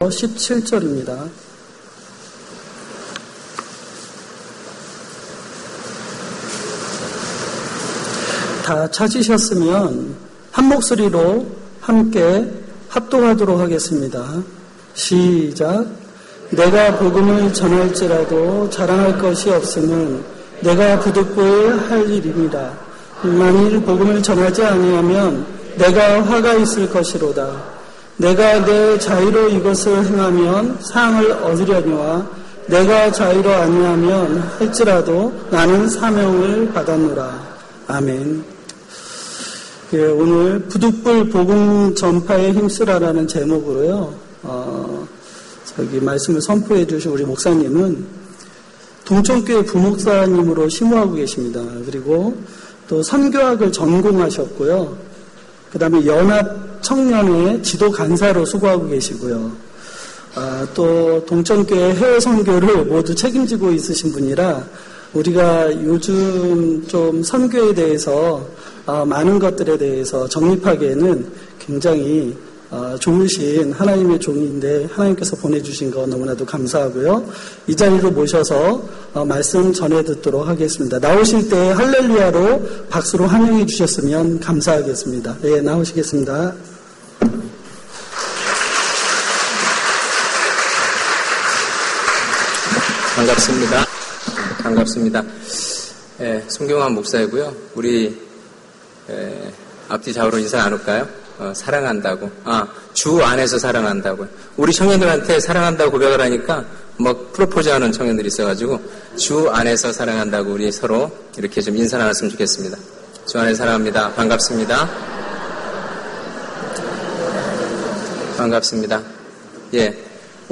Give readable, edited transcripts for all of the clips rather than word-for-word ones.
17절입니다. 다 찾으셨으면 한 목소리로 함께 합독하도록 하겠습니다. 시작. 내가 복음을 전할지라도 자랑할 것이 없음은 내가 부득불할 일입니다. 만일 복음을 전하지 아니하면 내가 화가 있을 것이로다. 내가 내 자유로 이것을 행하면 상을 얻으려니와 내가 자유로 아니하면 할지라도 나는 사명을 받았노라. 아멘. 오늘 부득불 복음 전파에 힘쓰라라는 제목으로요. 말씀을 선포해 주신 우리 목사님은 동천교회 부목사님으로 심호하고 계십니다. 그리고 또 선교학을 전공하셨고요. 그 다음에 연합 청년의 지도 간사로 수고하고 계시고요. 또 동천교회 해외 선교를 모두 책임지고 있으신 분이라 우리가 요즘 좀 선교에 대해서 많은 것들에 대해서 정립하기에는 굉장히 좋으신 하나님의 종인데 하나님께서 보내주신 거 너무나도 감사하고요. 이 자리로 모셔서 말씀 전해 듣도록 하겠습니다. 나오실 때 할렐루야로 박수로 환영해 주셨으면 감사하겠습니다. 네, 나오시겠습니다. 반갑습니다. 반갑습니다. 송경환 목사이고요. 우리 앞뒤 좌우로 인사 나눌까요? 사랑한다고. 주 안에서 사랑한다고. 우리 청년들한테 사랑한다고 고백을 하니까 프로포즈하는 청년들이 있어가지고 주 안에서 사랑한다고 우리 서로 이렇게 좀 인사 나눴으면 좋겠습니다. 주 안에서 사랑합니다. 반갑습니다. 반갑습니다.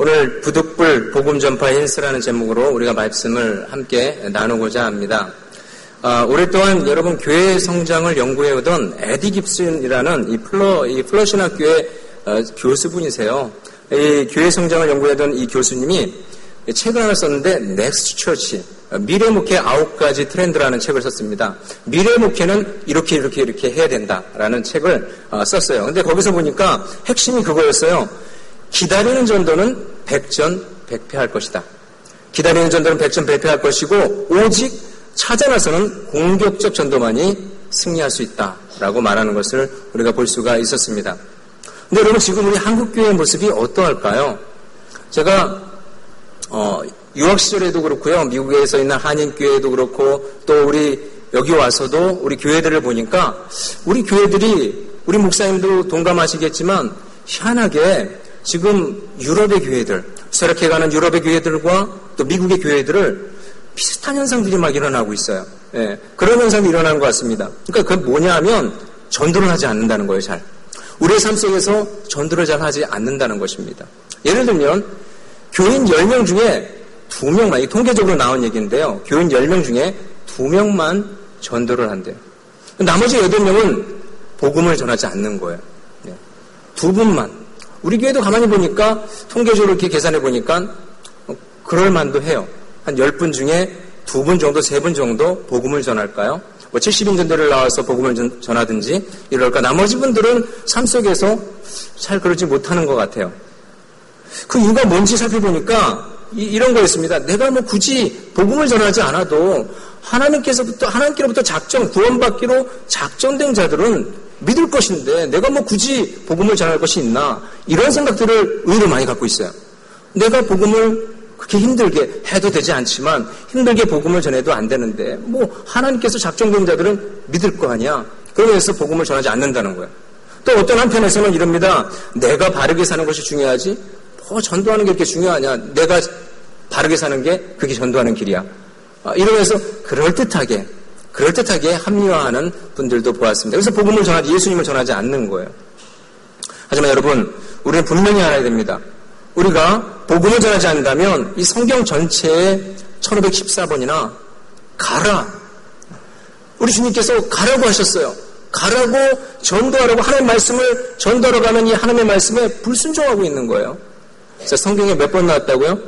오늘 부득불 복음 전파 힌스라는 제목으로 우리가 말씀을 함께 나누고자 합니다. 오랫동안 여러분 교회 성장을 연구해오던 에디 깁슨이라는 이 플러시나 교회 교수분이세요. 이 교회 성장을 연구해오던 이 교수님이 책을 하나 썼는데 Next Church, 미래 목회 9가지 트렌드라는 책을 썼습니다. 미래 목회는 이렇게 해야 된다라는 책을 썼어요. 근데 거기서 보니까 핵심이 그거였어요. 기다리는 전도는 백전백패할 것이다. 기다리는 전도는 백전백패할 것이고 오직 찾아 나서는 공격적 전도만이 승리할 수 있다라고 말하는 것을 우리가 볼 수가 있었습니다. 근데 여러분 지금 우리 한국교회의 모습이 어떠할까요? 제가 유학 시절에도 그렇고요. 미국에서 있는 한인교회도 그렇고 또 우리 여기 와서도 우리 교회들을 보니까 우리 교회들이 우리 목사님도 동감하시겠지만 희한하게 지금 유럽의 교회들, 쇠락해가는 유럽의 교회들과 또 미국의 교회들을 비슷한 현상들이 막 일어나고 있어요. 그런 현상이 일어나는 것 같습니다. 그러니까 그게 뭐냐 하면 전도를 하지 않는다는 거예요, 잘. 우리의 삶 속에서 전도를 잘 하지 않는다는 것입니다. 예를 들면 교인 10명 중에 2명만, 이 통계적으로 나온 얘기인데요. 교인 10명 중에 2명만 전도를 한대요. 나머지 8명은 복음을 전하지 않는 거예요. 2분만. 우리 교회도 가만히 보니까 통계적으로 이렇게 계산해 보니까 그럴 만도 해요. 한 10분 중에 2분 정도, 3분 정도 복음을 전할까요? 70인 전도를 나와서 복음을 전하든지 이럴까. 나머지 분들은 삶 속에서 잘 그러지 못하는 것 같아요. 그 이유가 뭔지 살펴보니까 이런 거였습니다. 내가 굳이 복음을 전하지 않아도 하나님께로부터 구원받기로 작정된 자들은 믿을 것인데 내가 굳이 복음을 전할 것이 있나 이런 생각들을 의외로 많이 갖고 있어요. 내가 복음을 그렇게 힘들게 해도 되지 않지만 힘들게 복음을 전해도 안 되는데 하나님께서 작정된 자들은 믿을 거 아니야. 그러면서 복음을 전하지 않는다는 거예요. 또 어떤 한편에서는 이럽니다. 내가 바르게 사는 것이 중요하지 전도하는 게 그렇게 중요하냐. 내가 바르게 사는 게 그게 전도하는 길이야. 이러면서 그럴듯하게 합리화하는 분들도 보았습니다. 그래서 복음을 전하지 예수님을 전하지 않는 거예요. 하지만 여러분 우리는 분명히 알아야 됩니다. 우리가 복음을 전하지 않는다면 이 성경 전체에 1514번이나 가라. 우리 주님께서 가라고 하셨어요. 가라고 전도하라고 하나님의 말씀을 전도하러 가는 이 하나님의 말씀에 불순종하고 있는 거예요. 그래서 성경에 몇 번 나왔다고요?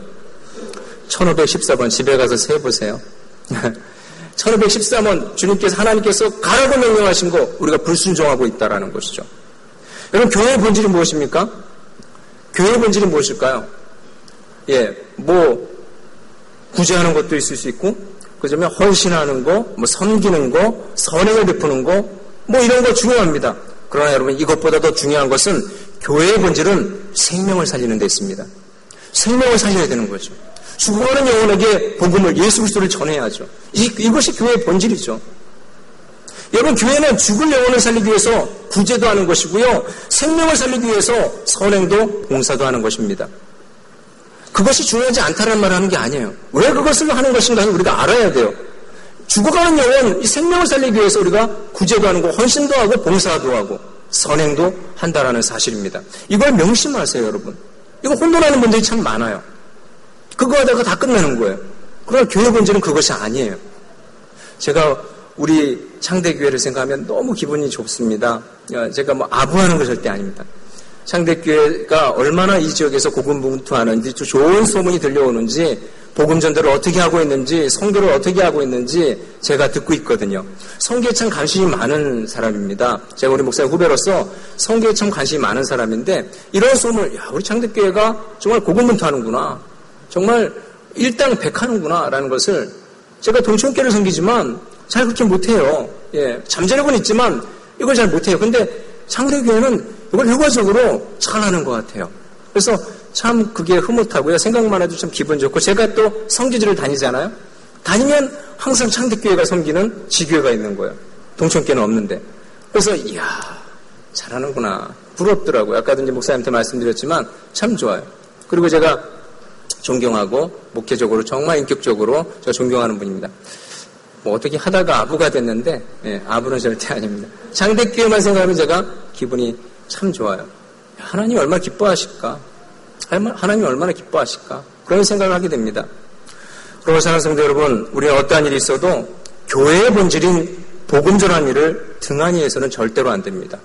1514번 집에 가서 세보세요. 1514번 주님께서 하나님께서 가라고 명령하신 거 우리가 불순종하고 있다라는 것이죠. 여러분 교회의 본질이 무엇입니까? 교회의 본질이 무엇일까요? 구제하는 것도 있을 수 있고, 그다음에 헌신하는 거, 섬기는 거, 선행을 베푸는 거, 이런 거 중요합니다. 그러나 여러분, 이것보다 더 중요한 것은 교회의 본질은 생명을 살리는 데 있습니다. 생명을 살려야 되는 거죠. 죽어가는 영혼에게 복음을, 예수 그리스도를 전해야죠. 이것이 교회의 본질이죠. 여러분, 교회는 죽을 영혼을 살리기 위해서 구제도 하는 것이고요, 생명을 살리기 위해서 선행도 봉사도 하는 것입니다. 그것이 중요하지 않다는 말을 하는 게 아니에요. 왜 그것을 하는 것인가 우리가 알아야 돼요. 죽어가는 영혼, 이 생명을 살리기 위해서 우리가 구제도 하는 거, 헌신도 하고 봉사도 하고 선행도 한다라는 사실입니다. 이걸 명심하세요, 여러분. 이거 혼돈하는 분들이 참 많아요. 그거 하다가 다 끝나는 거예요. 그러나 교회 본질은 그것이 아니에요. 제가 우리 창대교회를 생각하면 너무 기분이 좋습니다. 제가 아부하는 거 절대 아닙니다. 창대교회가 얼마나 이 지역에서 고군분투하는지, 좋은 소문이 들려오는지, 복음 전도를 어떻게 하고 있는지, 선교를 어떻게 하고 있는지 제가 듣고 있거든요. 선교에 참 관심이 많은 사람입니다. 제가 우리 목사님 후배로서 선교에 참 관심이 많은 사람인데, 이런 소문, 우리 창대교회가 정말 고군분투하는구나, 정말 일당백하는구나 라는 것을, 제가 동천교회를 섬기지만 잘 그렇게 못해요. 잠재력은 있지만 이걸 잘 못해요. 근데 창대교회는 이걸 효과적으로 잘하는 것 같아요. 그래서 참 그게 흐뭇하고요. 생각만 해도 참 기분 좋고, 제가 또 성지주를 다니잖아요. 다니면 항상 창대교회가 섬기는 지교회가 있는 거예요. 동천교회는 없는데. 그래서 이야, 잘하는구나, 부럽더라고요. 아까도 이제 목사님한테 말씀드렸지만 참 좋아요. 그리고 제가 존경하고 목회적으로 정말 인격적으로 제가 존경하는 분입니다. 어떻게 하다가 아부가 됐는데, 아부는 절대 아닙니다. 창대교회만 생각하면 제가 기분이 참 좋아요. 하나님 얼마나 기뻐하실까? 하나님 얼마나 기뻐하실까? 그런 생각을 하게 됩니다. 그리고 사랑하는 성도 여러분, 우리는 어떠한 일이 있어도 교회의 본질인 복음 전하는 일을 등한히 해서는 절대로 안 됩니다.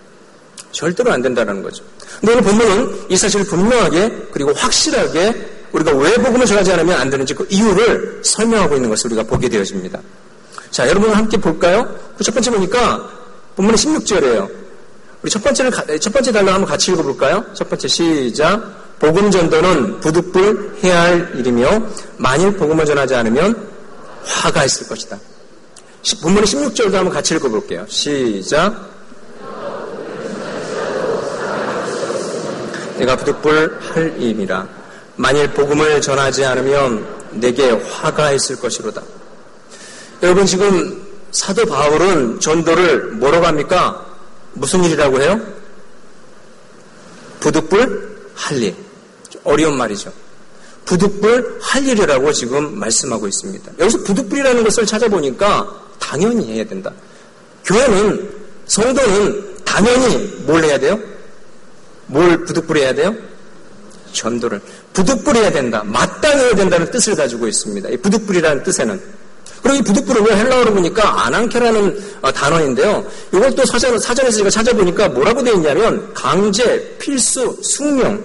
절대로 안 된다는 거죠. 근데 오늘 본문은 이 사실을 분명하게 그리고 확실하게 우리가 왜 복음을 전하지 않으면 안 되는지 그 이유를 설명하고 있는 것을 우리가 보게 되어집니다. 자, 여러분 함께 볼까요? 첫 번째 보니까 본문의 16절이에요. 우리 첫 번째 단락 한번 같이 읽어볼까요? 첫 번째 시작. 복음 전도는 부득불 해야 할 일이며 만일 복음을 전하지 않으면 화가 있을 것이다. 본문의 16절도 한번 같이 읽어볼게요. 시작. 내가 부득불 할 일이라. 만일 복음을 전하지 않으면 내게 화가 있을 것이로다. 여러분, 지금 사도 바울은 전도를 뭐라고 합니까? 무슨 일이라고 해요? 부득불 할 일. 어려운 말이죠. 부득불 할 일이라고 지금 말씀하고 있습니다. 여기서 부득불이라는 것을 찾아보니까 당연히 해야 된다. 교회는, 성도는 당연히 뭘 해야 돼요? 뭘 부득불 해야 돼요? 전도를. 부득불 해야 된다. 마땅히 해야 된다는 뜻을 가지고 있습니다. 이 부득불이라는 뜻에는. 그리고 이 부득불은 헬라어로 보니까 아난케라는 단어인데요. 이걸 또 사전에서 제가 찾아보니까 뭐라고 되어 있냐면 강제, 필수, 숙명.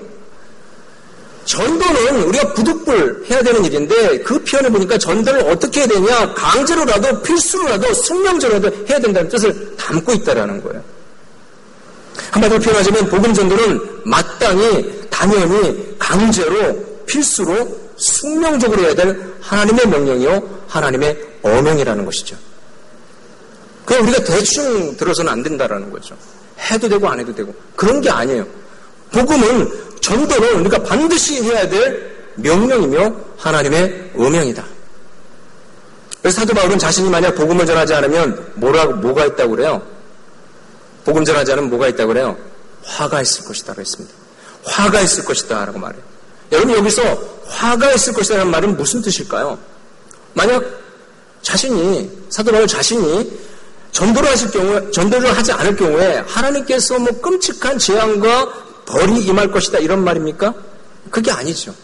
전도는 우리가 부득불 해야 되는 일인데 그 표현을 보니까 전도를 어떻게 해야 되냐, 강제로라도 필수로라도 숙명적으로라도 해야 된다는 뜻을 담고 있다라는 거예요. 한마디로 표현하자면 복음 전도는 마땅히, 당연히, 강제로, 필수로, 숙명적으로 해야 될 하나님의 명령이요, 하나님의 어명이라는 것이죠. 그냥 우리가 대충 들어서는 안 된다라는 거죠. 해도 되고 안 해도 되고 그런 게 아니에요. 복음은, 전도는 우리가 반드시 해야 될 명령이며 하나님의 어명이다. 그래서 사도 바울은 자신이 만약 복음을 전하지 않으면 뭐가 있다고 그래요? 복음 전하지 않으면 뭐가 있다고 그래요? 화가 있을 것이다 라고 했습니다. 화가 있을 것이다 라고 말해요. 여러분, 여기서 화가 있을 것이라는 말은 무슨 뜻일까요? 만약 사도 바울 자신이 전도를 하지 않을 경우에 하나님께서 끔찍한 재앙과 벌이 임할 것이다 이런 말입니까? 그게 아니죠.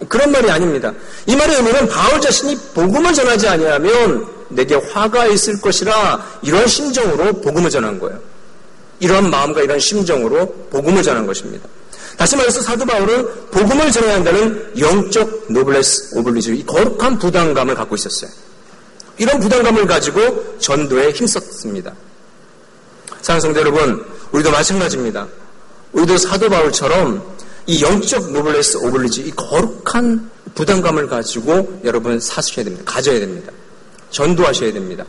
그런 말이 아닙니다. 이 말의 의미는 바울 자신이 복음을 전하지 아니하면 내게 화가 있을 것이라, 이런 심정으로 복음을 전한 거예요. 이런 마음과 이런 심정으로 복음을 전한 것입니다. 다시 말해서 사도 바울은 복음을 전해야 한다는 영적 노블레스 오블리주, 이 거룩한 부담감을 갖고 있었어요. 이런 부담감을 가지고 전도에 힘썼습니다. 사랑하는 성도 여러분, 우리도 마찬가지입니다. 우리도 사도 바울처럼 이 영적 노블레스 오블리주, 이 거룩한 부담감을 가지고 여러분 사셔야 됩니다. 가져야 됩니다. 전도하셔야 됩니다.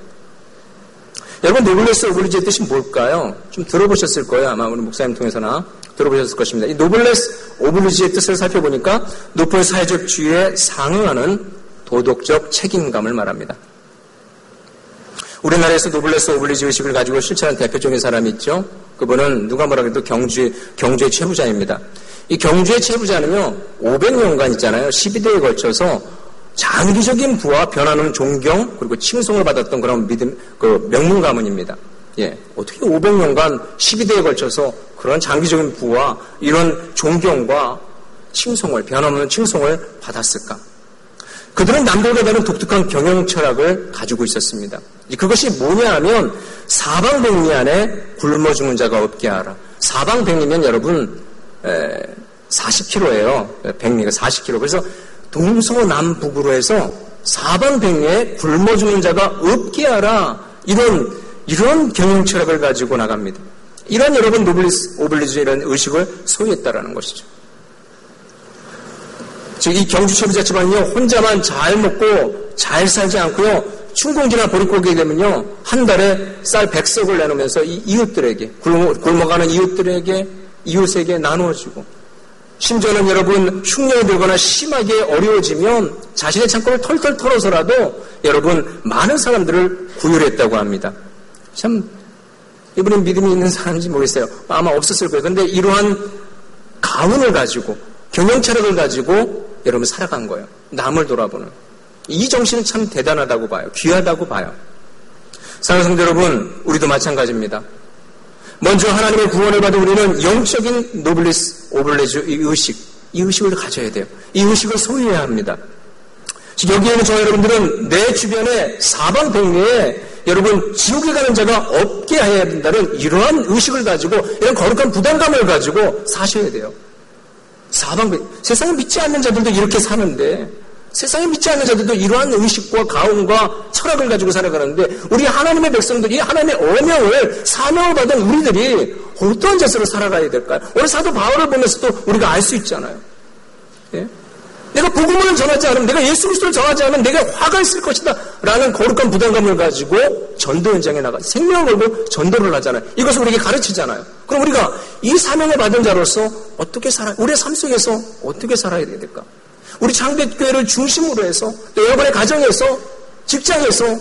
여러분, 노블레스 오블리주의 뜻이 뭘까요? 좀 들어보셨을 거예요. 아마 우리 목사님 통해서나 들어보셨을 것입니다. 이 노블레스 오블리주의 뜻을 살펴보니까 높은 사회적 지위에 상응하는 도덕적 책임감을 말합니다. 우리나라에서 노블레스 오블리주 의식을 가지고 실천한 대표적인 사람이 있죠. 그분은 누가 뭐라 해도 경주의 최부자입니다. 이 경주의 최부자는요, 500년간 있잖아요. 12대에 걸쳐서 장기적인 부와 변하는 존경, 그리고 칭송을 받았던 그런 명문 가문입니다. 예. 어떻게 500년간 12대에 걸쳐서 그런 장기적인 부와 이런 존경과 칭송을, 변함없는 칭송을 받았을까? 그들은 남들과 다른 독특한 경영 철학을 가지고 있었습니다. 그것이 뭐냐 하면 사방백리 안에 굶어 죽는 자가 없게 하라. 사방백리면 여러분 40km예요. 백리가 40km. 그래서 동서남북으로 해서 사방백리에 굶어 죽는 자가 없게 하라. 이런 경영 철학을 가지고 나갑니다. 이런 여러분 노블리스 오블리주 이런 의식을 소유했다라는 것이죠. 즉, 이 경주 최부자 집안은요, 혼자만 잘 먹고 잘 살지 않고요, 춘공지나 보릿고개에 되면요, 한 달에 쌀 100석을 내놓으면서 이 이웃들에게, 굶어가는 이웃들에게, 이웃에게 나누어주고, 심지어는 여러분, 흉년이 들거나 심하게 어려워지면 자신의 창고를 털털 털어서라도 여러분, 많은 사람들을 구휼했다고 합니다. 참, 이분은 믿음이 있는 사람인지 모르겠어요. 아마 없었을 거예요. 그런데 이러한 가훈을 가지고, 경영 철학을 가지고 여러분 살아간 거예요. 남을 돌아보는. 이 정신은 참 대단하다고 봐요. 귀하다고 봐요. 사랑하는 성도 여러분, 우리도 마찬가지입니다. 먼저 하나님의 구원을 받은 우리는 영적인 노블리스 오블레주 이 의식을 가져야 돼요. 이 의식을 소유해야 합니다. 즉 여기에 있는 저와 여러분들은 내 주변에 사방백리에 여러분 지옥에 가는 자가 없게 해야 된다는 이러한 의식을 가지고 이런 거룩한 부담감을 가지고 사셔야 돼요. 세상에 믿지 않는 자들도 이렇게 사는데 세상에 믿지 않는 자들도 이러한 의식과 가훈과 철학을 가지고 살아가는데 우리 하나님의 백성들이 하나님의 어명을 사명을 받은 우리들이 어떠한 자세로 살아가야 될까요? 오늘 사도 바울을 보면서도 우리가 알 수 있잖아요. 예? 내가 복음을 전하지 않으면, 내가 예수 그리스도를 전하지 않으면 내가 화가 있을 것이다 라는 거룩한 부담감을 가지고 전도 현장에 나가 생명을 걸고 전도를 하잖아요. 이것을 우리에게 가르치잖아요. 그럼 우리가 이 사명을 받은 자로서 어떻게 우리의 삶 속에서 어떻게 살아야 될까? 우리 장대교회를 중심으로 해서 또 여러분의 가정에서, 직장에서,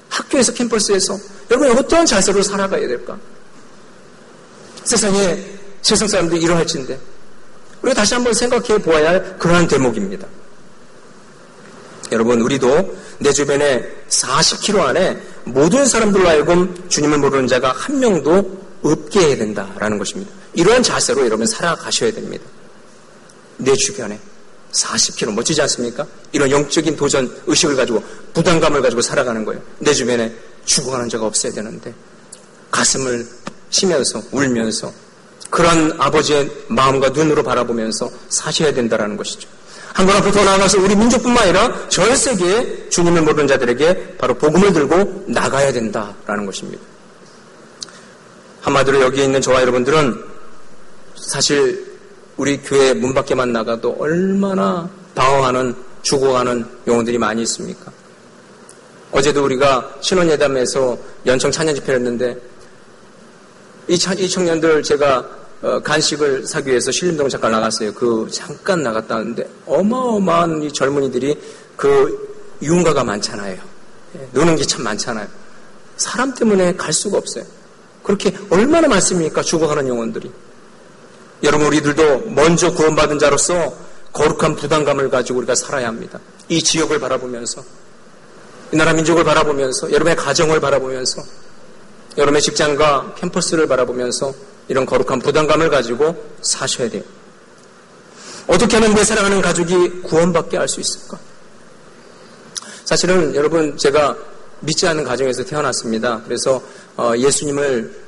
학교에서, 캠퍼스에서 여러분이 어떠한 자세로 살아가야 될까? 세상에 세상 사람들이 이러할진데 우리가 다시 한번 생각해 보아야 할 그러한 대목입니다. 여러분, 우리도 내 주변에 40km 안에 모든 사람들로 하여금 주님을 모르는 자가 한 명도 없게 해야 된다라는 것입니다. 이러한 자세로 여러분 살아가셔야 됩니다. 내 주변에 40km 멋지지 않습니까? 이런 영적인 도전 의식을 가지고 부담감을 가지고 살아가는 거예요. 내 주변에 죽어가는 자가 없어야 되는데 가슴을 치면서 울면서 그런 아버지의 마음과 눈으로 바라보면서 사셔야 된다는 것이죠. 한 번 앞으로 더 나아가서 우리 민족뿐만 아니라 전 세계에 주님을 모르는 자들에게 바로 복음을 들고 나가야 된다라는 것입니다. 한마디로 여기에 있는 저와 여러분들은 사실 우리 교회 문 밖에만 나가도 얼마나 방황하는, 죽어가는 영혼들이 많이 있습니까? 어제도 우리가 신혼예담에서 연청 찬양 집회를 했는데 이 청년들 제가 간식을 사기 위해서 신림동 잠깐 나갔어요. 잠깐 나갔다 왔는데 어마어마한 이 젊은이들이 유흥가가 많잖아요. 노는 게 참 많잖아요. 사람 때문에 갈 수가 없어요. 그렇게 얼마나 많습니까? 죽어가는 영혼들이. 여러분, 우리들도 먼저 구원받은 자로서 거룩한 부담감을 가지고 우리가 살아야 합니다. 이 지역을 바라보면서, 이 나라 민족을 바라보면서, 여러분의 가정을 바라보면서, 여러분의 직장과 캠퍼스를 바라보면서 이런 거룩한 부담감을 가지고 사셔야 돼요. 어떻게 하면 내 사랑하는 가족이 구원받게 할 수 있을까? 사실은 여러분, 제가 믿지 않는 가정에서 태어났습니다. 그래서 예수님을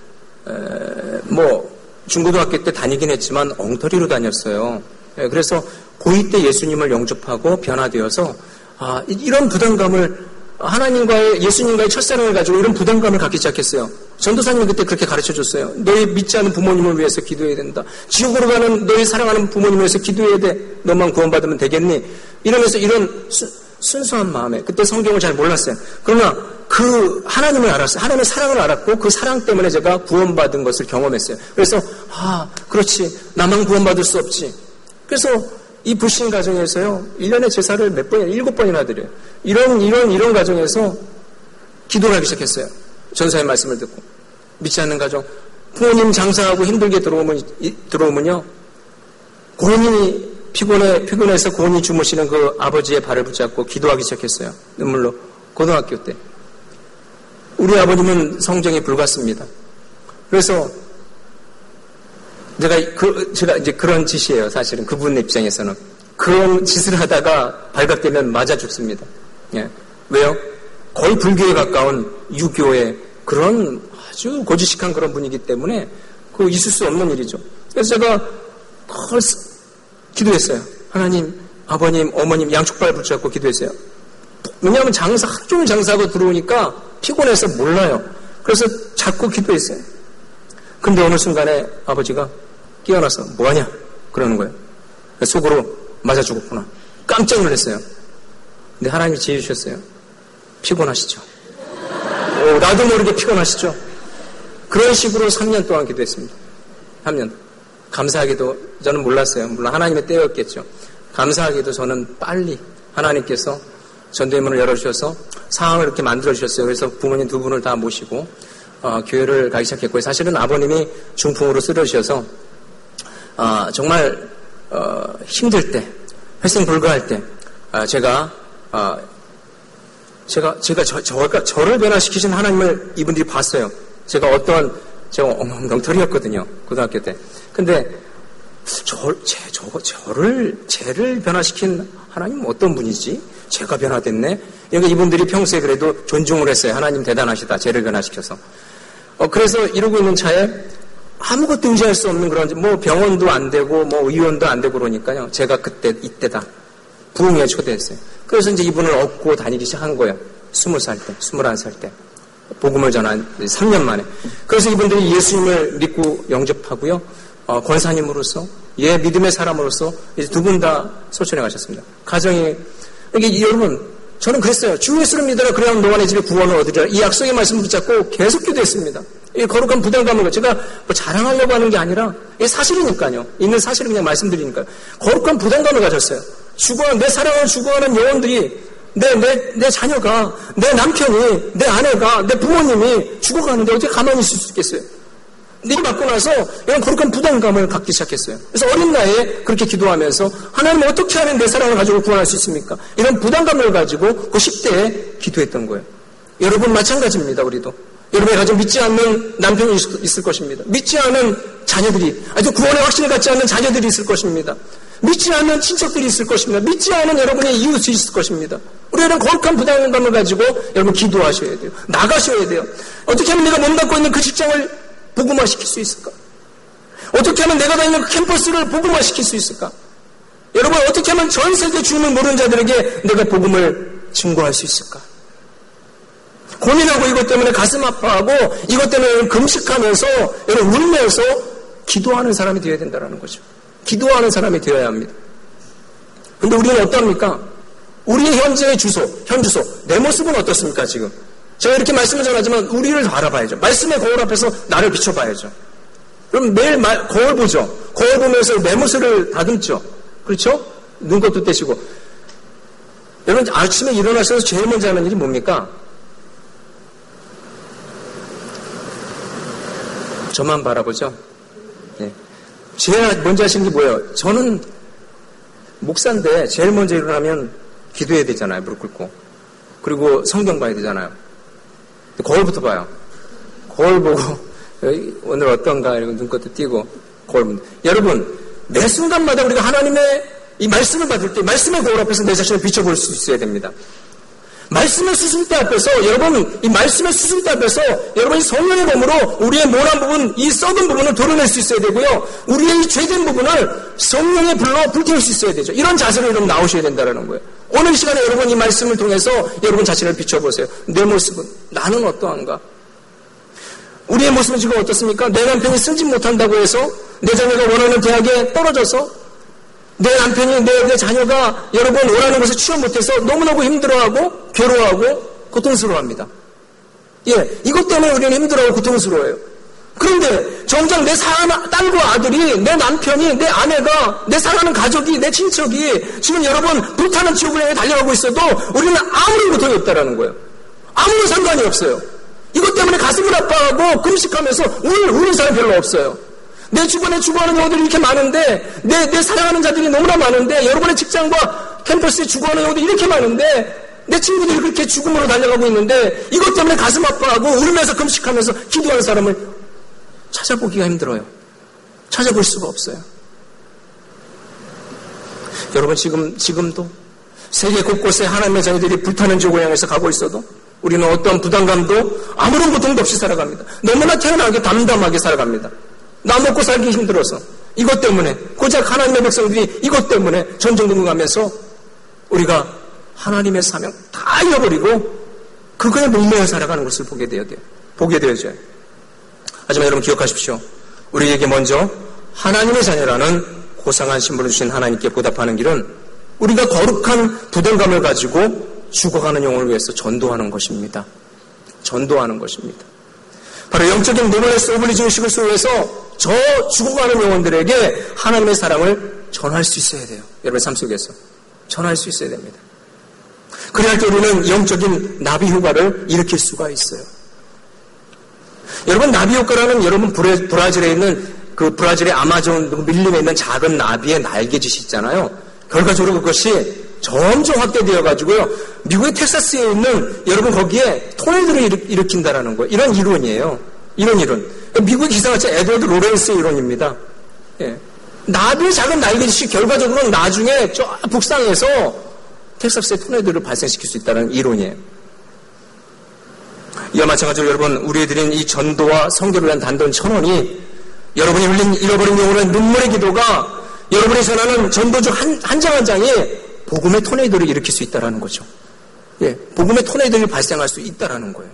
중고등학교 때 다니긴 했지만 엉터리로 다녔어요. 그래서 고2 때 예수님을 영접하고 변화되어서 이런 부담감을 하나님과의, 예수님과의 첫사랑을 가지고 이런 부담감을 갖기 시작했어요. 전도사님이 그때 그렇게 가르쳐 줬어요. 너희 믿지 않는 부모님을 위해서 기도해야 된다. 지옥으로 가는 너희 사랑하는 부모님을 위해서 기도해야 돼. 너만 구원받으면 되겠니? 이러면서 이런 순수한 마음에, 그때 성경을 잘 몰랐어요. 그러나 그 하나님을 알았어요. 하나님의 사랑을 알았고 그 사랑 때문에 제가 구원받은 것을 경험했어요. 그래서 그렇지, 나만 구원받을 수 없지. 그래서 이 불신 가정에서요, 1년에 제사를 몇 번이나, 7번이나 드려요. 이런 가정에서 기도를 하기 시작했어요. 전사의 말씀을 듣고. 믿지 않는 가정. 부모님 장사하고 힘들게 들어오면요, 고인이 피곤해서 고인이 주무시는 그 아버지의 발을 붙잡고 기도하기 시작했어요. 눈물로. 고등학교 때. 우리 아버님은 성정이 불같습니다. 그래서 제가 이제 그런 짓이에요. 사실은 그분 입장에서는 그런 짓을 하다가 발각되면 맞아 죽습니다. 예. 왜요? 거의 불교에 가까운 유교의 그런 아주 고지식한 그런 분이기 때문에 그 있을 수 없는 일이죠. 그래서 제가 기도했어요. 하나님, 아버님, 어머님 양쪽발 붙잡고 기도했어요. 왜냐하면 하루 종일 장사하고 들어오니까 피곤해서 몰라요. 그래서 자꾸 기도했어요. 근데 어느 순간에 아버지가 깨어나서 뭐하냐? 그러는 거예요. 속으로 맞아 죽었구나. 깜짝 놀랐어요. 근데 하나님이 지혜 주셨어요. 피곤하시죠? 나도 모르게 피곤하시죠? 그런 식으로 3년 동안 기도했습니다. 3년. 감사하게도 저는 몰랐어요. 물론 하나님의 때였겠죠. 감사하게도 저는 빨리 하나님께서 전도의 문을 열어주셔서 상황을 이렇게 만들어주셨어요. 그래서 부모님 두 분을 다 모시고 교회를 가기 시작했고요. 사실은 아버님이 중풍으로 쓰러지셔서 정말 힘들 때, 회생 불가할 때 제가 저를 변화시키신 하나님을 이분들이 봤어요. 제가 엉엉덩털이었거든요. 고등학교 때. 근데 쟤를 변화시킨 하나님은 어떤 분이지? 쟤가 변화됐네? 그러니까 이분들이 평소에 그래도 존중을 했어요. 하나님 대단하시다. 쟤를 변화시켜서. 그래서 이러고 있는 차에 아무것도 의지할 수 없는 그런, 병원도 안 되고, 의원도 안 되고 그러니까요. 제가 이때다. 부흥회에 초대했어요. 그래서 이제 이분을 얻고 다니기 시작한 거예요. 20살 때, 21살 때. 복음을 전한 3년 만에. 그래서 이분들이 예수님을 믿고 영접하고요. 권사님으로서, 믿음의 사람으로서 이제 두 분 다 소천에 가셨습니다. 가정이, 여러분, 저는 그랬어요. 주 예수를 믿어라. 그래야 너만의 집에 구원을 얻으리라. 이 약속의 말씀을 붙잡고 계속 기도했습니다. 이 거룩한 부담감을 제가 자랑하려고 하는 게 아니라 이게 사실이니까요. 있는 사실을 그냥 말씀드리니까요. 거룩한 부담감을 가졌어요. 내 사랑을 죽어가는 영혼들이 내 자녀가, 내 남편이, 내 아내가, 내 부모님이 죽어가는데 어떻게 가만히 있을 수 있겠어요? 일 받고 나서 이런 거룩한 부담감을 갖기 시작했어요. 그래서 어린 나이에 그렇게 기도하면서 하나님 어떻게 하면 내 사랑을 가지고 구원할 수 있습니까? 이런 부담감을 가지고 그 10대에 기도했던 거예요. 여러분 마찬가지입니다. 우리도. 여러분의 가정 믿지 않는 남편이 있을 것입니다. 믿지 않은 자녀들이, 아주 구원의 확신을 갖지 않는 자녀들이 있을 것입니다. 믿지 않는 친척들이 있을 것입니다. 믿지 않은 여러분의 이웃이 있을 것입니다. 우리는 거룩한 부담감을 가지고 여러분 기도하셔야 돼요. 나가셔야 돼요. 어떻게 하면 내가 몸담고 있는 그 직장을 복음화시킬 수 있을까? 어떻게 하면 내가 다니는 그 캠퍼스를 복음화시킬 수 있을까? 여러분 어떻게 하면 전 세계 주님을 모르는 자들에게 내가 복음을 증거할 수 있을까? 고민하고 이것 때문에 가슴 아파하고 이것 때문에 금식하면서 여러분 울면서 기도하는 사람이 되어야 된다는 거죠. 기도하는 사람이 되어야 합니다. 근데 우리는 어떠합니까? 우리의 현재의 현 주소, 내 모습은 어떻습니까 지금? 제가 이렇게 말씀을 전하지만 우리를 바라봐야죠. 말씀의 거울 앞에서 나를 비춰봐야죠. 그럼 매일 거울 보죠. 거울 보면서 내 모습을 다듬죠. 그렇죠? 눈곱도 떼시고. 여러분 아침에 일어나셔서 제일 먼저 하는 일이 뭡니까? 저만 바라보죠. 네. 제일 먼저 하시는 게 뭐예요? 저는 목사인데 제일 먼저 일어나면 기도해야 되잖아요. 무릎 꿇고. 그리고 성경 봐야 되잖아요. 거울부터 봐요. 거울 보고 오늘 어떤가 이러고 눈꽃도 띄고 거울 보면. 여러분 매 순간마다 우리가 하나님의 이 말씀을 받을 때 말씀의 거울 앞에서 내 자신을 비춰볼 수 있어야 됩니다. 말씀의 수술대 앞에서 여러분, 이 말씀의 수술대 앞에서 여러분이 성령의 검으로 우리의 모난 부분, 이 썩은 부분을 도려낼 수 있어야 되고요. 우리의 이 죄된 부분을 성령의 불로 불태울 수 있어야 되죠. 이런 자세로 여러분 나오셔야 된다는 거예요. 오늘 이 시간에 여러분 이 말씀을 통해서 여러분 자신을 비춰보세요. 내 모습은 나는 어떠한가? 우리의 모습은 지금 어떻습니까? 내 남편이 쓰지 못한다고 해서 내 자녀가 원하는 대학에 떨어져서 내 남편이 내 자녀가 여러분 원하는 것에 취업 못해서 너무너무 힘들어하고 괴로워하고 고통스러워합니다. 예, 이것 때문에 우리는 힘들어하고 고통스러워요. 그런데 정작 내 사랑하는 딸과 아들이, 내 남편이, 내 아내가, 내 사랑하는 가족이, 내 친척이 지금 여러분 불타는 지옥을 향해 달려가고 있어도 우리는 아무런 고통이 없다라는 거예요. 아무런 상관이 없어요. 이것 때문에 가슴을 아파하고 금식하면서 우는 사람이 별로 없어요. 내 주변에 죽어가는 영혼들이 이렇게 많은데, 내 사랑하는 자들이 너무나 많은데, 여러분의 직장과 캠퍼스에 죽어가는 영혼들이 이렇게 많은데, 내 친구들이 그렇게 죽음으로 달려가고 있는데, 이것 때문에 가슴 아파하고 울면서 금식하면서 기도하는 사람을 찾아보기가 힘들어요. 찾아볼 수가 없어요. 여러분 지금도 세계 곳곳에 하나님의 자녀들이 불타는 지옥을 향해서 가고 있어도 우리는 어떤 부담감도 아무런 고통도 없이 살아갑니다. 너무나 태연하게 담담하게 살아갑니다. 나 먹고 살기 힘들어서 이것 때문에 고작 하나님의 백성들이 이것 때문에 전전긍긍하면서 우리가 하나님의 사명 다 잃어버리고 그거에 목매어 살아가는 것을 보게 되어져요. 하지만 여러분 기억하십시오. 우리에게 먼저 하나님의 자녀라는 고상한 신분을 주신 하나님께 보답하는 길은 우리가 거룩한 부담감을 가지고 죽어가는 영혼을 위해서 전도하는 것입니다. 전도하는 것입니다. 바로 영적인 노멀레스 오블리주 의식을 소유해서 저 죽어가는 영혼들에게 하나님의 사랑을 전할 수 있어야 돼요. 여러분의 삶 속에서 전할 수 있어야 됩니다. 그래야 때 우리는 영적인 나비 효과를 일으킬 수가 있어요. 여러분 나비 효과라는 여러분 브라질에 있는 그 브라질의 아마존 밀림에 있는 작은 나비의 날개짓이 있잖아요. 결과적으로 그것이 점점 확대되어 가지고요. 미국의 텍사스에 있는 여러분 거기에 토네이도를 일으킨다라는 거예요. 이런 이론이에요. 이런 이론. 미국의 기상학자 에드워드 로렌스의 이론입니다. 예. 나비의 작은 날개짓이 결과적으로 나중에 저 북상에서 텍사스의 토네이도를 발생시킬 수 있다는 이론이에요. 이와 마찬가지로 여러분 우리에 드린 이 전도와 선교를 위한 단돈 1,000원이 여러분이 흘린 잃어버린 영혼의 눈물의 기도가 여러분이 전하는 전도적 한 장 한 장이 복음의 토네이도를 일으킬 수 있다는 거죠. 예, 복음의 토네이도를 발생할 수 있다는 거예요.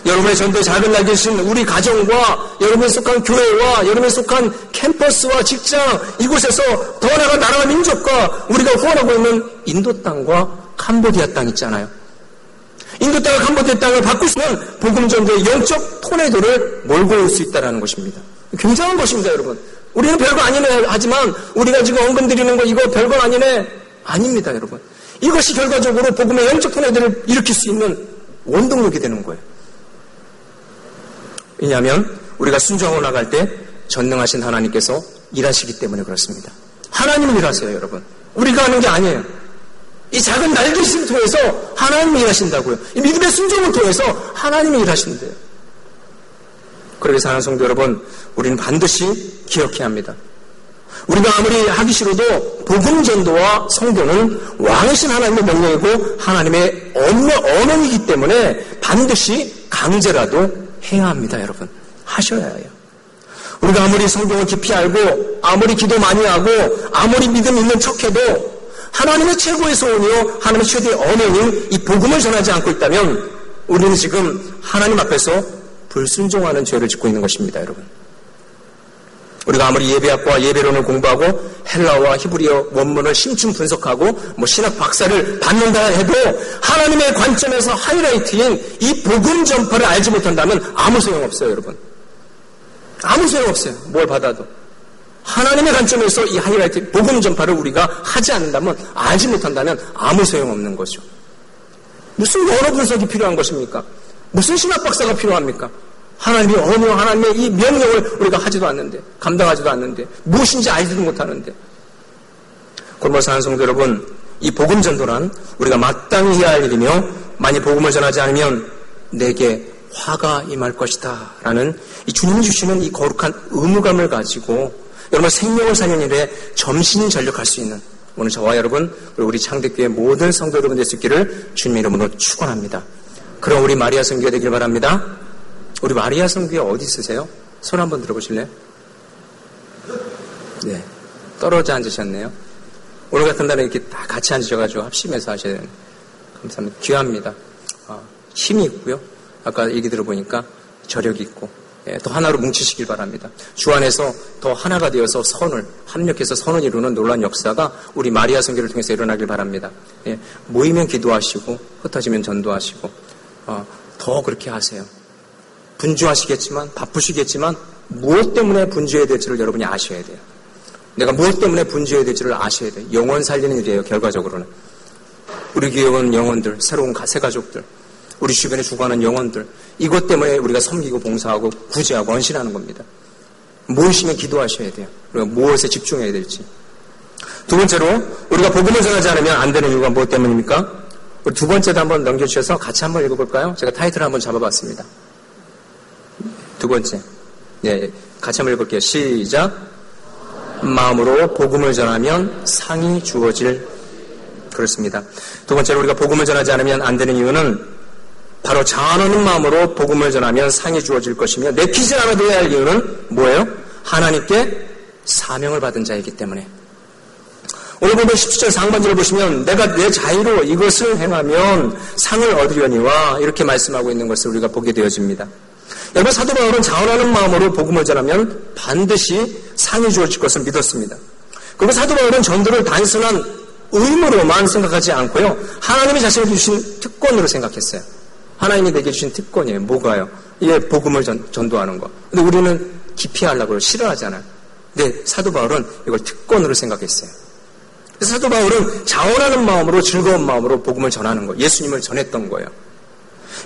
여러분의 전도에 작은 날개신 우리 가정과 여러분이 속한 교회와 여러분이 속한 캠퍼스와 직장 이곳에서 더 나아간 나라와 민족과 우리가 후원하고 있는 인도 땅과 캄보디아 땅 있잖아요. 인도 땅과 캄보디아 땅을 바꿀 수 있는 복음 전도의 영적 토네이도를 몰고 올 수 있다는 것입니다. 굉장한 것입니다, 여러분. 우리는 별거 아니네 하지만 우리가 지금 언금 드리는 거 이거 별거 아니네 아닙니다, 여러분. 이것이 결과적으로 복음의 영적 토네이도를 일으킬 수 있는 원동력이 되는 거예요. 왜냐하면 우리가 순종하고 나갈 때 전능하신 하나님께서 일하시기 때문에 그렇습니다. 하나님은 일하세요, 여러분. 우리가 하는 게 아니에요. 이 작은 날개짓을 통해서 하나님이 일하신다고요. 이 믿음의 순종을 통해서 하나님이 일하신대요. 그러기 사랑하는 성도 여러분, 우리는 반드시 기억해야 합니다. 우리가 아무리 하기 싫어도 복음 전도와 성도는 왕이신 하나님의 명령이고 하나님의 언어이기 때문에 반드시 강제라도 해야 합니다, 여러분. 하셔야 해요. 우리가 아무리 성경을 깊이 알고 아무리 기도 많이 하고 아무리 믿음 있는 척해도 하나님의 최고의 소원이요 하나님의 최대의 언어인 이 복음을 전하지 않고 있다면 우리는 지금 하나님 앞에서 불순종하는 죄를 짓고 있는 것입니다, 여러분. 우리가 아무리 예배학과 예배론을 공부하고 헬라어와 히브리어 원문을 심층 분석하고 신학 박사를 받는다 해도 하나님의 관점에서 하이라이트인 이 복음 전파를 알지 못한다면 아무 소용없어요, 여러분. 아무 소용없어요. 뭘 받아도. 하나님의 관점에서 이 하이라이트 복음 전파를 우리가 하지 않는다면 알지 못한다면 아무 소용없는 거죠. 무슨 언어 분석이 필요한 것입니까? 무슨 신학 박사가 필요합니까? 하나님의 언어, 하나님의 이 명령을 우리가 하지도 않는데, 감당하지도 않는데, 무엇인지 알지도 못하는데. 그러므로 사는 성도 여러분, 이 복음 전도란 우리가 마땅히 해야 할 일이며, 만일 복음을 전하지 않으면 내게 화가 임할 것이다. 라는 이 주님이 주시는 이 거룩한 의무감을 가지고 여러분 생명을 사는 일에 점심전력할 수 있는 오늘 저와 여러분, 그리고 우리 창대교회 모든 성도 여러분 될 수 있기를 주님의 이름으로 축원합니다. 그럼 우리 마리아 성교회 되길 바랍니다. 우리 마리아 성교회 어디 있으세요? 손 한번 들어보실래요? 네, 떨어져 앉으셨네요. 오늘 같은 날에 이렇게 다 같이 앉으셔가지고 합심해서 하셔야 되는, 감사합니다. 귀합니다. 힘이 있고요. 아까 얘기 들어보니까 저력이 있고, 또 하나로 뭉치시길 바랍니다. 주 안에서 더 하나가 되어서 합력해서 선을 이루는 놀라운 역사가 우리 마리아 성교를 통해서 일어나길 바랍니다. 모이면 기도하시고, 흩어지면 전도하시고, 더 그렇게 하세요. 분주하시겠지만, 바쁘시겠지만, 무엇 때문에 분주해야 될지를 여러분이 아셔야 돼요. 내가 무엇 때문에 분주해야 될지를 아셔야 돼요. 영혼 살리는 일이에요, 결과적으로는. 우리 교회에 온 영혼들, 새로운 새 가족들, 우리 주변에 죽어가는 영혼들, 이것 때문에 우리가 섬기고 봉사하고 구제하고 헌신하는 겁니다. 무엇이면 기도하셔야 돼요. 우리가 무엇에 집중해야 될지. 두 번째로, 우리가 복음을 전하지 않으면 안 되는 이유가 무엇 때문입니까? 우리 두 번째도 한번 넘겨주셔서 같이 한번 읽어볼까요? 제가 타이틀을 한번 잡아봤습니다. 두 번째. 네, 같이 한번 읽을게요. 시작. 마음으로 복음을 전하면 상이 주어질. 그렇습니다. 두 번째로 우리가 복음을 전하지 않으면 안 되는 이유는 바로 자원하는 마음으로 복음을 전하면 상이 주어질 것이며, 내키지 않아도 해야 할 이유는 뭐예요? 하나님께 사명을 받은 자이기 때문에. 오늘 보면 17절 상반절을 보시면 내가 내 자유로 이것을 행하면 상을 얻으려니와 이렇게 말씀하고 있는 것을 우리가 보게 되어집니다. 여러분, 사도 바울은 자원하는 마음으로 복음을 전하면 반드시 상이 주어질 것을 믿었습니다. 그리고 사도 바울은 전도를 단순한 의무로만 생각하지 않고요, 하나님이 자신에게 주신 특권으로 생각했어요. 하나님이 내게 주신 특권이에요. 뭐가요? 이게 복음을 전도하는 거. 근데 우리는 기피하려고 싫어하잖아요. 근데 사도 바울은 이걸 특권으로 생각했어요. 그래서 사도 바울은 자원하는 마음으로, 즐거운 마음으로 복음을 전하는 거, 예수님을 전했던 거예요.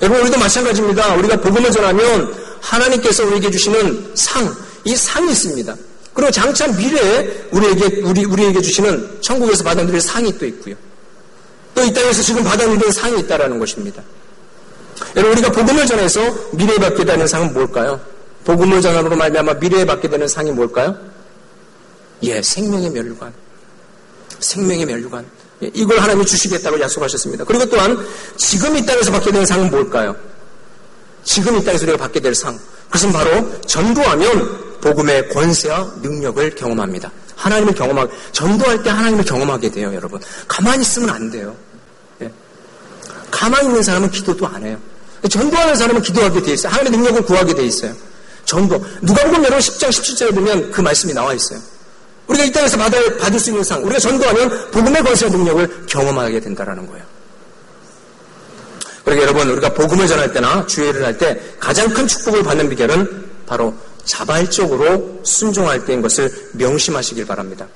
여러분, 우리도 마찬가지입니다. 우리가 복음을 전하면 하나님께서 우리에게 주시는 이 상이 있습니다. 그리고 장차 미래에 우리에게 주시는 천국에서 받아들일 상이 또 있고요. 또 이 땅에서 지금 받아들이는 상이 있다라는 것입니다. 여러분, 우리가 복음을 전해서 미래에 받게 되는 상은 뭘까요? 복음을 전함으로 말미암아 미래에 받게 되는 상이 뭘까요? 생명의 멸류관. 생명의 멸류관. 이걸 하나님이 주시겠다고 약속하셨습니다. 그리고 또한 지금 이 땅에서 받게 되는 상은 뭘까요? 지금 이 땅에서 우리가 받게 될 상. 그것은 바로 전도하면 복음의 권세와 능력을 경험합니다. 전도할 때 하나님을 경험하게 돼요, 여러분. 가만히 있으면 안 돼요. 가만히 있는 사람은 기도도 안 해요. 전도하는 사람은 기도하게 돼 있어요. 하나님의 능력을 구하게 돼 있어요. 전도. 누가복음 여러분 10장 17절에 보면 그 말씀이 나와 있어요. 우리가 이 땅에서 받을 수 있는 상, 우리가 전도하면 복음의 권세와 능력을 경험하게 된다는 거예요. 그러니까 여러분, 우리가 복음을 전할 때나 주의를 할 때 가장 큰 축복을 받는 비결은 바로 자발적으로 순종할 때인 것을 명심하시길 바랍니다.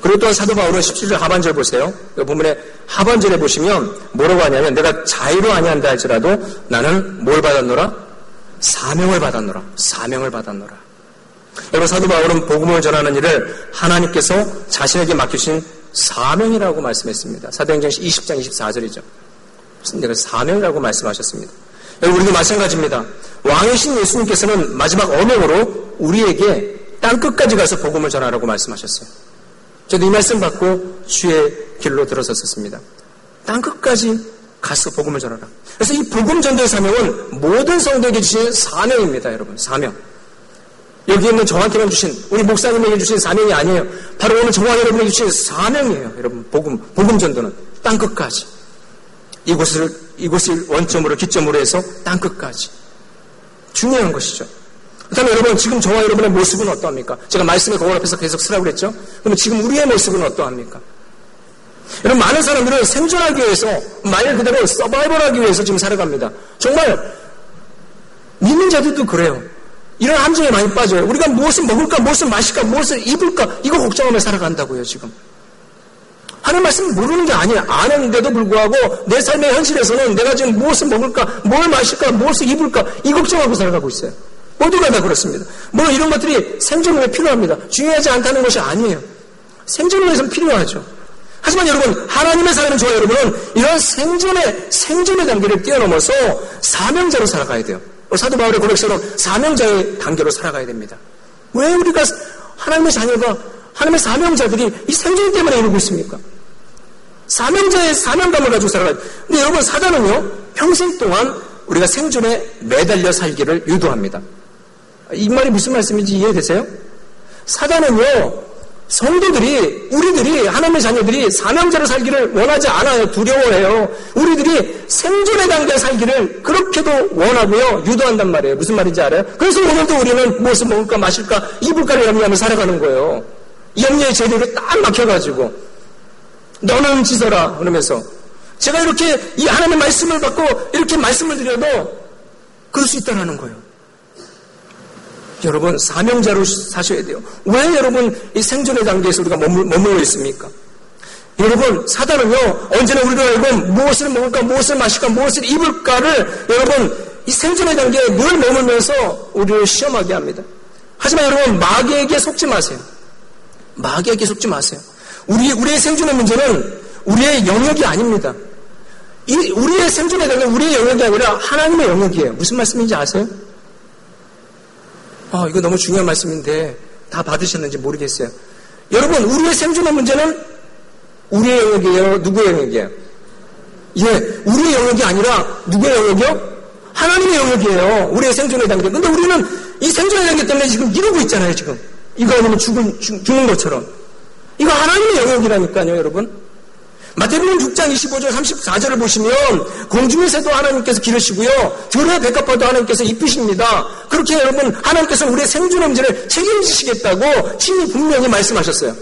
그리고 또한 사도 바울은 17절 하반절 보세요. 이 부분에 하반절에 보시면 뭐라고 하냐면, 내가 자유로 아니한다 할지라도 나는 뭘 받았노라? 사명을 받았노라. 사명을 받았노라. 여러분, 사도 바울은 복음을 전하는 일을 하나님께서 자신에게 맡기신 사명이라고 말씀했습니다. 사도행전 20장 24절이죠. 내가 사명이라고 말씀하셨습니다. 여러분, 우리도 마찬가지입니다. 왕이신 예수님께서는 마지막 어명으로 우리에게 땅끝까지 가서 복음을 전하라고 말씀하셨어요. 저도 이 말씀 받고 주의 길로 들어섰었습니다. 땅끝까지 가서 복음을 전하라. 그래서 이 복음 전도의 사명은 모든 성도에게 주신 사명입니다, 여러분. 사명. 여기 있는 저한테만 주신, 우리 목사님에게 주신 사명이 아니에요. 바로 오늘 저와 여러분에게 주신 사명이에요, 여러분. 복음 전도는 땅끝까지. 이곳을 원점으로, 기점으로 해서 땅끝까지. 중요한 것이죠. 그렇다면 여러분, 지금 저와 여러분의 모습은 어떠합니까? 제가 말씀의 거울 앞에서 계속 쓰라고 그랬죠? 그러면 지금 우리의 모습은 어떠합니까? 여러분, 많은 사람들은 생존하기 위해서, 말 그대로 서바이벌하기 위해서 지금 살아갑니다. 정말 믿는 자들도 그래요. 이런 함정에 많이 빠져요. 우리가 무엇을 먹을까, 무엇을 마실까, 무엇을 입을까, 이거 걱정하며 살아간다고요, 지금. 하는 말씀을 모르는 게 아니에요. 아는데도 불구하고 내 삶의 현실에서는 내가 지금 무엇을 먹을까, 뭘 마실까, 무엇을 입을까, 이 걱정하고 살아가고 있어요. 모두가 다 그렇습니다. 물론 이런 것들이 생존을 위해 필요합니다. 중요하지 않다는 것이 아니에요. 생존을 위해서는 필요하죠. 하지만 여러분, 하나님의 사랑하는 저와 여러분은 이런 생존의 단계를 뛰어넘어서 사명자로 살아가야 돼요. 사도 바울의 고백처럼 사명자의 단계로 살아가야 됩니다. 왜 우리가 하나님의 자녀가 하나님의 사명자들이 이 생존 때문에 이러고 있습니까? 사명자의 사명감을 가지고 살아가요. 근데 여러분, 사단은요, 평생 동안 우리가 생존에 매달려 살기를 유도합니다. 이 말이 무슨 말씀인지 이해되세요? 사단은요, 성도들이, 우리들이, 하나님의 자녀들이 사명자로 살기를 원하지 않아요. 두려워해요. 우리들이 생존의 단계에 살기를 그렇게도 원하고요, 유도한단 말이에요. 무슨 말인지 알아요? 그래서 오늘도 우리는 무엇을 먹을까 마실까 입을까를 염려하며 살아가는 거예요. 염려의 재료를 딱 막혀가지고 너는 지서라 그러면서 제가 이렇게 이 하나님의 말씀을 받고 이렇게 말씀을 드려도 그럴 수 있다는 거예요. 여러분, 사명자로 사셔야 돼요. 왜 여러분 이 생존의 단계에서 우리가 머물러 있습니까? 여러분, 사단은요, 언제나 우리로 하여금 무엇을 먹을까, 무엇을 마실까, 무엇을 입을까를 여러분 이 생존의 단계에 늘 머물면서 우리를 시험하게 합니다. 하지만 여러분, 마귀에게 속지 마세요. 마귀에게 속지 마세요. 우리의 생존의 문제는 우리의 영역이 아닙니다. 우리의 생존의 단계는 우리의 영역이 아니라 하나님의 영역이에요. 무슨 말씀인지 아세요? 이거 너무 중요한 말씀인데 다 받으셨는지 모르겠어요. 여러분, 우리의 생존의 문제는 우리의 영역이에요? 누구의 영역이에요? 예, 우리의 영역이 아니라 누구의 영역이요? 하나님의 영역이에요. 우리의 생존의 단계. 근데 우리는 이 생존의 단계 때문에 지금 이러고 있잖아요, 지금. 이거 아니면 죽는 것처럼. 이거 하나님의 영역이라니까요, 여러분. 마태복음 6장 25절 34절을 보시면 공중의 새도 하나님께서 기르시고요, 들의 백합화도 하나님께서 입히십니다. 그렇게 여러분, 하나님께서 우리의 생존의 문제를 책임지시겠다고 친히 분명히 말씀하셨어요.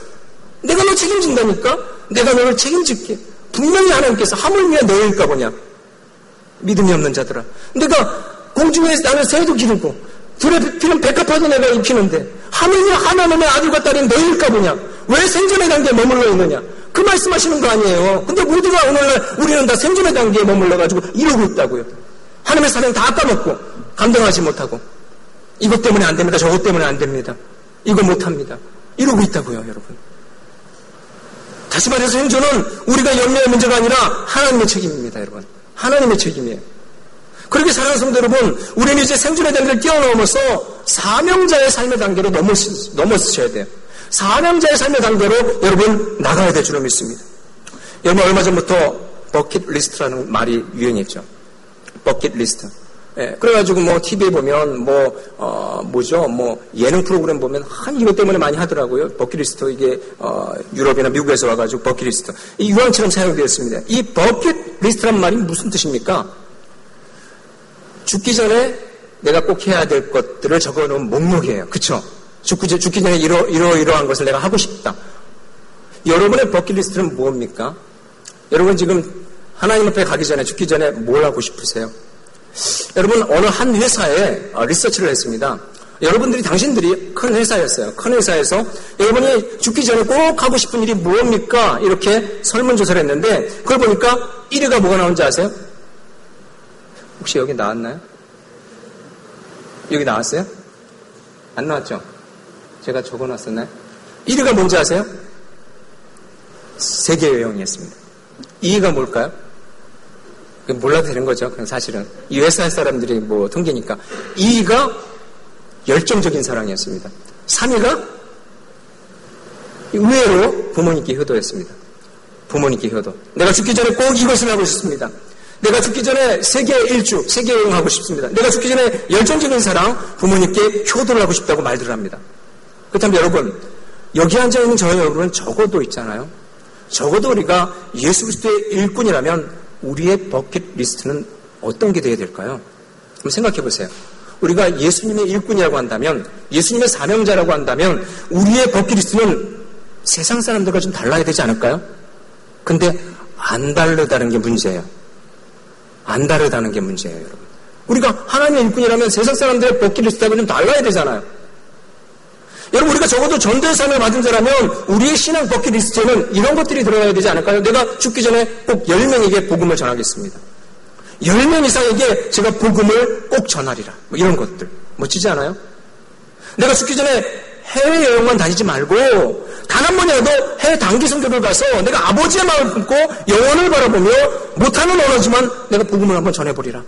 내가 너 책임진다니까? 내가 너를 책임질게. 분명히 하나님께서 하물며 너일까 보냐? 믿음이 없는 자들아. 내가 공중에 나는 새도 기르고 들에 피는 백합화도 내가 입히는데 하물며 하나님의 아들과 딸인 너일까 보냐? 왜 생존의 단계에 머물러 있느냐? 그 말씀하시는 거 아니에요. 근데 모두가 오늘날 우리는 다 생존의 단계에 머물러가지고 이러고 있다고요. 하나님의 사명 다 까먹고 감당하지 못하고 이것 때문에 안 됩니다. 저것 때문에 안 됩니다. 이거 못합니다. 이러고 있다고요, 여러분. 다시 말해서 생존은 우리가 염려의 문제가 아니라 하나님의 책임입니다, 여러분. 하나님의 책임이에요. 그렇게 사랑하는 성도 여러분, 우리는 이제 생존의 단계를 뛰어넘어서 사명자의 삶의 단계로 넘어서셔야 돼요. 사명자의 삶의 단계로 여러분 나가야 될 줄로 믿습니다. 여러분, 얼마 전부터 버킷리스트라는 말이 유행했죠. 버킷리스트. 예, 그래가지고 뭐 TV에 보면 예능 프로그램 보면 이것 때문에 많이 하더라고요. 버킷리스트. 이게 유럽이나 미국에서 와가지고 버킷리스트. 이 유황처럼 사용되었습니다. 이 버킷리스트란 말이 무슨 뜻입니까? 죽기 전에 내가 꼭 해야 될 것들을 적어놓은 목록이에요. 그쵸? 죽기 전에 이러한 것을 내가 하고 싶다. 여러분의 버킷리스트는 뭡니까? 여러분 지금 하나님 앞에 가기 전에, 죽기 전에 뭘 하고 싶으세요? 여러분, 어느 한 회사에 리서치를 했습니다. 당신들이 큰 회사였어요. 큰 회사에서 여러분이 죽기 전에 꼭 하고 싶은 일이 뭡니까? 이렇게 설문조사를 했는데 그걸 보니까 1위가 뭐가 나온지 아세요? 혹시 여기 나왔나요? 여기 나왔어요? 안 나왔죠? 제가 적어놨었나요? 1위가 뭔지 아세요? 세계 여행이었습니다. 2위가 뭘까요? 몰라도 되는 거죠. 그냥 사실은. 이 회사 사람들이 통계니까. 2위가 열정적인 사랑이었습니다. 3위가 의외로 부모님께 효도였습니다. 부모님께 효도. 내가 죽기 전에 꼭 이것을 하고 싶습니다. 내가 죽기 전에 세계 일주, 세계 여행하고 싶습니다. 내가 죽기 전에 열정적인 사랑, 부모님께 효도를 하고 싶다고 말들 합니다. 그렇다면 여러분, 여기 앉아있는 저희 여러분은 적어도 있잖아요. 적어도 우리가 예수 그리스도의 일꾼이라면 우리의 버킷리스트는 어떤 게 되어야 될까요? 한번 생각해 보세요. 우리가 예수님의 일꾼이라고 한다면, 예수님의 사명자라고 한다면 우리의 버킷리스트는 세상 사람들과 좀 달라야 되지 않을까요? 근데 안 다르다는 게 문제예요. 안 다르다는 게 문제예요, 여러분. 우리가 하나님의 일꾼이라면 세상 사람들의 버킷리스트하고 좀 달라야 되잖아요. 여러분, 우리가 적어도 전도의 삶을 받은 자라면 우리의 신앙 버킷리스트에는 이런 것들이 들어가야 되지 않을까요? 내가 죽기 전에 꼭 10명에게 복음을 전하겠습니다. 10명 이상에게 제가 복음을 꼭 전하리라. 이런 것들. 멋지지 않아요? 내가 죽기 전에 해외여행만 다니지 말고 단 한 번이라도 해외 단기 선교를 가서 내가 아버지의 마음을 품고 영혼을 바라보며 못하는 언어지만 내가 복음을 한번 전해버리라.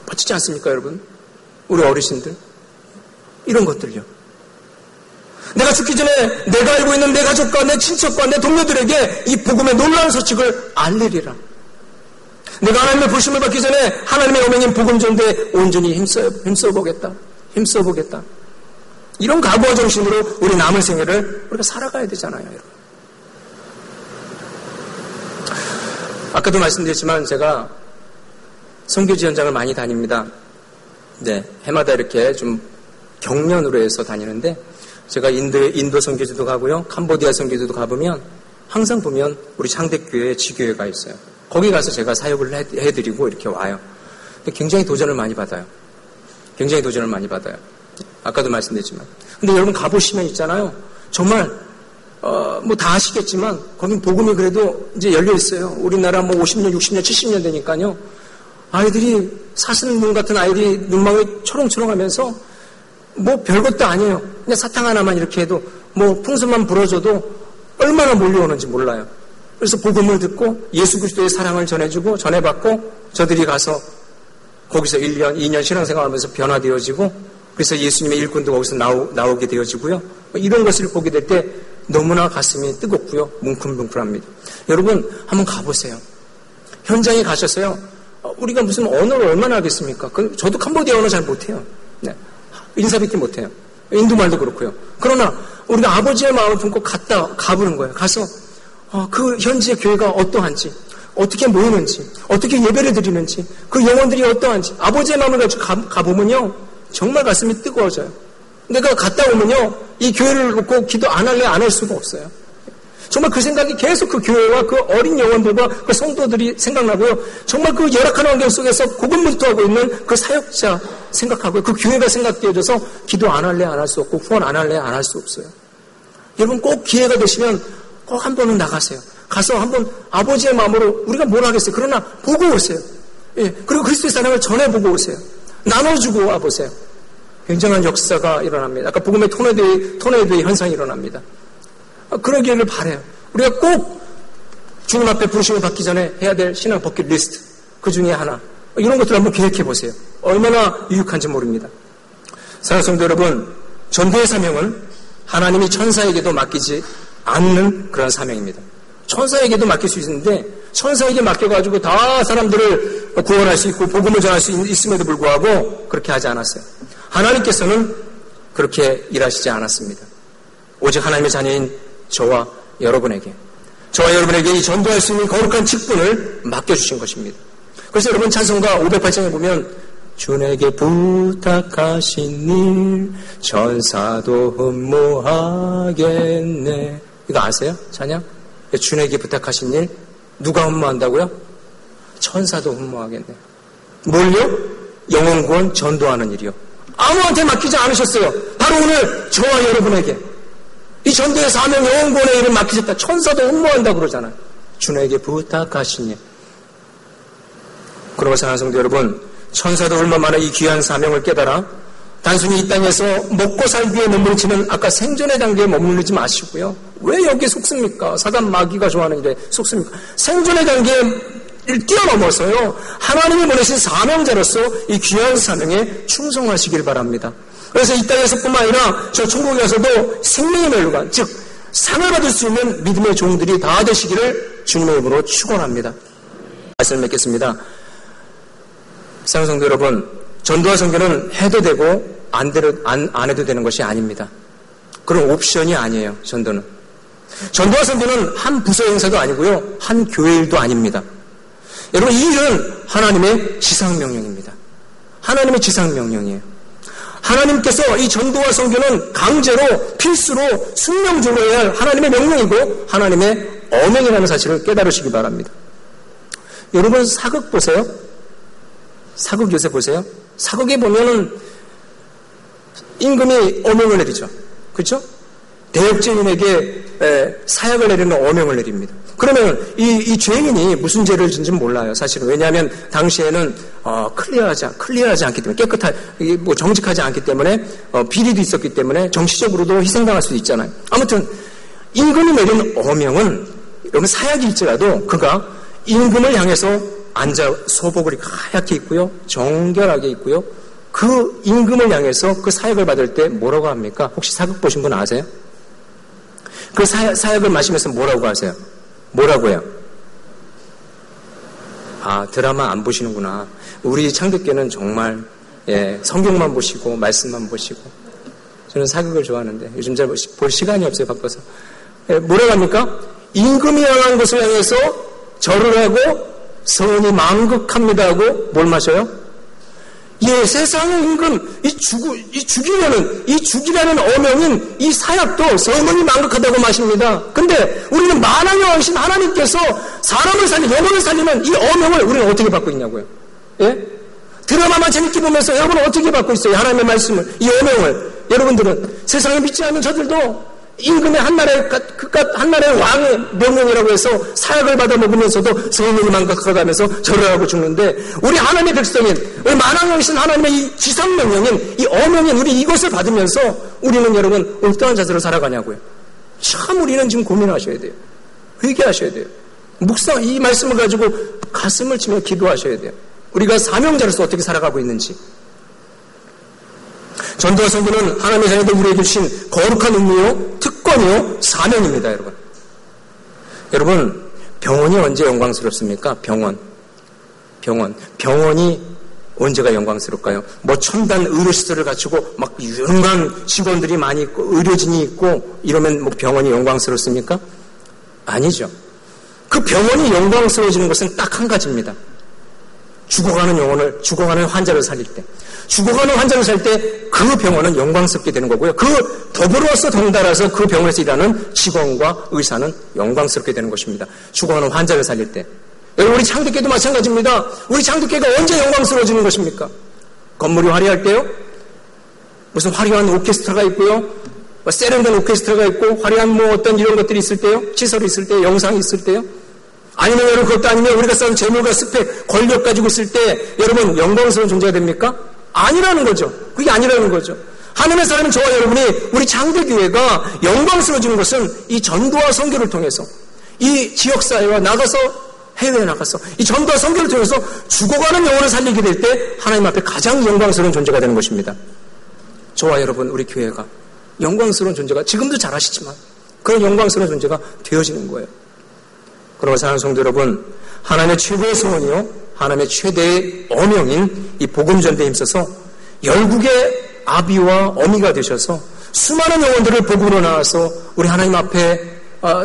멋지지 않습니까, 여러분? 우리 어르신들. 이런 것들요. 내가 죽기 전에 내가 알고 있는 내 가족과 내 친척과 내 동료들에게 이 복음의 놀라운 소식을 알리리라. 내가 하나님의 부르심을 받기 전에 하나님의 오명인 복음 전도에 온전히 힘써보겠다. 이런 각오와 정신으로 우리 남은 생애를 우리가 살아가야 되잖아요, 여러분. 아까도 말씀드렸지만 제가 선교지 현장을 많이 다닙니다. 네, 해마다 이렇게 좀 경련으로 해서 다니는데 제가 인도 선교지도 가고요, 캄보디아 선교지도 가보면 항상 보면 우리 창대교회 지교회가 있어요. 거기 가서 제가 사역을 해드리고 이렇게 와요. 근데 굉장히 도전을 많이 받아요. 아까도 말씀드렸지만. 근데 여러분 가보시면 있잖아요. 정말 뭐 다 아시겠지만 거긴 복음이 그래도 이제 열려 있어요. 우리나라 뭐 50년, 60년, 70년 되니까요. 아이들이 사슴 눈 같은 아이들이 눈망울이 초롱초롱하면서 뭐 별것도 아니에요. 그냥 사탕 하나만 이렇게 해도 뭐 풍선만 불어줘도 얼마나 몰려오는지 몰라요. 그래서 복음을 듣고 예수 그리스도의 사랑을 전해받고 저들이 가서 거기서 1년, 2년 신앙생활하면서 변화되어지고 그래서 예수님의 일꾼도 거기서 나오게 되어지고요. 이런 것을 보게 될 때 너무나 가슴이 뜨겁고요. 뭉클뭉클합니다. 여러분 한번 가보세요. 현장에 가셔서요. 우리가 무슨 언어를 얼마나 하겠습니까? 저도 캄보디아 언어 잘 못해요. 네. 인사뵙기 못해요. 인도말도 그렇고요. 그러나 우리가 아버지의 마음을 품고 가보는 거예요. 가서 그 현지의 교회가 어떠한지, 어떻게 모이는지, 어떻게 예배를 드리는지, 그 영혼들이 어떠한지 아버지의 마음을 가지고 가보면요 정말 가슴이 뜨거워져요. 내가 갔다 오면요 이 교회를 놓고 기도 안 할래 안 할 수가 없어요. 정말 그 생각이 계속 그 교회와 그 어린 영혼들과 그 성도들이 생각나고요. 정말 그 열악한 환경 속에서 고군분투하고 있는 그 사역자 생각하고요. 그 교회가 생각되어져서 기도 안 할래 안 할 수 없고 후원 안 할래 안 할 수 없어요. 여러분 꼭 기회가 되시면 꼭 한 번은 나가세요. 가서 한번 아버지의 마음으로 우리가 뭘 하겠어요. 그러나 보고 오세요. 예, 그리고 그리스도의 사랑을 전해보고 오세요. 나눠주고 와보세요. 굉장한 역사가 일어납니다. 아까 복음의 토네이도의 현상이 일어납니다. 그러기를 바라요. 우리가 꼭 주님 앞에 부르심을 받기 전에 해야 될 신앙 버킷리스트 그 중에 하나 이런 것들을 한번 기획해 보세요. 얼마나 유익한지 모릅니다. 사랑하는 성도 여러분, 전도의 사명은 하나님이 천사에게도 맡기지 않는 그런 사명입니다. 천사에게도 맡길 수 있는데 천사에게 맡겨가지고 다 사람들을 구원할 수 있고 복음을 전할 수 있음에도 불구하고 그렇게 하지 않았어요. 하나님께서는 그렇게 일하시지 않았습니다. 오직 하나님의 자녀인 저와 여러분에게 이 전도할 수 있는 거룩한 직분을 맡겨주신 것입니다. 그래서 여러분 찬송가 508장에 보면 주에게 부탁하신 일 천사도 흠모하겠네. 이거 아세요? 찬양? 주에게 부탁하신 일 누가 흠모한다고요? 천사도 흠모하겠네. 뭘요? 영혼 구원 전도하는 일이요. 아무한테 맡기지 않으셨어요. 바로 오늘 저와 여러분에게 이 전도의 사명 영혼 구원의 일을 맡기셨다. 천사도 흠모한다고 그러잖아요. 주에게 부탁하신 일. 그러고 사랑하는 성도 여러분, 천사도 얼마나 이 귀한 사명을 깨달아 단순히 이 땅에서 먹고 살기에 머무르지는 아까 생존의 단계에 머무르지 마시고요. 왜 여기에 속습니까? 사단 마귀가 좋아하는 일에 속습니까? 생존의 단계를 뛰어넘어서요. 하나님이 보내신 사명자로서 이 귀한 사명에 충성하시길 바랍니다. 그래서 이 땅에서뿐만 아니라 저 천국에 가서도 생명의 멸류관, 즉 상을 받을 수 있는 믿음의 종들이 다 되시기를 주님의 이름으로 축원합니다. 말씀을 맺겠습니다. 사랑하는 성도 여러분, 전도와 선교는 해도 되고 안 해도 되는 것이 아닙니다. 그런 옵션이 아니에요. 전도와 선교는 한 부서 행사도 아니고요, 한 교회 일도 아닙니다. 여러분, 이 일은 하나님의 지상명령입니다. 하나님의 지상명령이에요. 하나님께서 이 전도와 선교는 강제로 필수로 숙명적으로 해야 할 하나님의 명령이고 하나님의 어명이라는 사실을 깨달으시기 바랍니다. 여러분 사극 보세요. 사극 요새 보세요. 사극에 보면은 임금이 어명을 내리죠. 그렇죠? 대역죄인에게 사약을 내리는 어명을 내립니다. 그러면 이 죄인이 무슨 죄를 진지는 몰라요. 사실은. 왜냐하면 당시에는 클리어하지 않기 때문에 정직하지 않기 때문에 비리도 있었기 때문에 정치적으로도 희생당할 수도 있잖아요. 아무튼 임금이 내린 어명은 여러분 사약일지라도 그가 임금을 향해서 앉아 소복을 하얗게 입고요. 정결하게 입고요. 그 임금을 향해서 그 사역을 받을 때 뭐라고 합니까? 혹시 사극 보신 분 아세요? 그 사약을 마시면서 뭐라고 하세요? 뭐라고 해요? 아, 드라마 안 보시는구나. 우리 창덕교는 정말 성경만 보시고 말씀만 보시고. 저는 사극을 좋아하는데 요즘 잘 볼 시간이 없어요. 바빠서. 뭐라고 합니까? 임금이 향한 것을 향해서 절을 하고 서원이 망극합니다 하고 뭘 마셔요? 세상의 임금, 죽이라는 어명인 이 사약도 서원이 망극하다고 마십니다. 근데 우리는 만왕의 왕이신 하나님께서 사람을 영혼을 살리는 이 어명을 우리는 어떻게 받고 있냐고요? 드라마만 재밌게 보면서 여러분은 어떻게 받고 있어요? 하나님의 말씀을, 이 어명을. 여러분들은 세상에 믿지 않는 저들도 임금의 한나라의 왕의 명령이라고 해서 사약을 받아 먹으면서도 성령이 망각하다면서 절을 하고 죽는데, 우리 하나님의 백성인, 우리 만왕왕이신 하나님의 이 지상명령인, 이 어명인 우리 이것을 받으면서 우리는 여러분 올떠한 자세로 살아가냐고요. 참 우리는 지금 고민하셔야 돼요. 회개하셔야 돼요. 묵상, 이 말씀을 가지고 가슴을 치며 기도하셔야 돼요. 우리가 사명자로서 어떻게 살아가고 있는지. 전도와 선교는 하나님의 자녀들 우리에게 주신 거룩한 의무요, 특권이요, 사명입니다, 여러분. 여러분, 병원이 언제 영광스럽습니까? 병원이 언제가 영광스러울까요? 뭐 첨단 의료시설을 갖추고 막 유능한 직원들이 많이 있고 의료진이 있고 이러면 뭐 병원이 영광스럽습니까? 아니죠. 그 병원이 영광스러워지는 것은 딱 한 가지입니다. 죽어가는 환자를 살릴 때. 죽어가는 환자를 살 때 그 병원은 영광스럽게 되는 거고요. 그 더불어서 덩달아서 그 병원에서 일하는 직원과 의사는 영광스럽게 되는 것입니다. 죽어가는 환자를 살릴 때. 여러분, 우리 창덕교도 마찬가지입니다. 우리 창덕교가 언제 영광스러워지는 것입니까? 건물이 화려할 때요? 무슨 화려한 오케스트라가 있고요. 세련된 오케스트라가 있고 화려한 뭐 어떤 이런 것들이 있을 때요? 시설이 있을 때요? 영상이 있을 때요? 아니면 여러분, 그것도 아니면 우리가 쌓은 재물과 스펙, 권력 가지고 있을 때 여러분 영광스러운 존재가 됩니까? 아니라는 거죠. 그게 아니라는 거죠. 하나님의 사람인 저와 여러분이, 우리 창대교회가 영광스러워지는 것은 이 전도와 선교를 통해서, 이 지역사회와 나가서, 해외에 나가서 이 전도와 선교를 통해서 죽어가는 영혼을 살리게 될 때 하나님 앞에 가장 영광스러운 존재가 되는 것입니다. 저와 여러분, 우리 교회가 영광스러운 존재가, 지금도 잘 아시지만 그런 영광스러운 존재가 되어지는 거예요. 그러므로 사랑하는 성도 여러분, 하나님의 최고의 소원이요, 하나님의 최대의 어명인 이 복음 전도에 힘써서 열국의 아비와 어미가 되셔서 수많은 영혼들을 복음으로 나와서 우리 하나님 앞에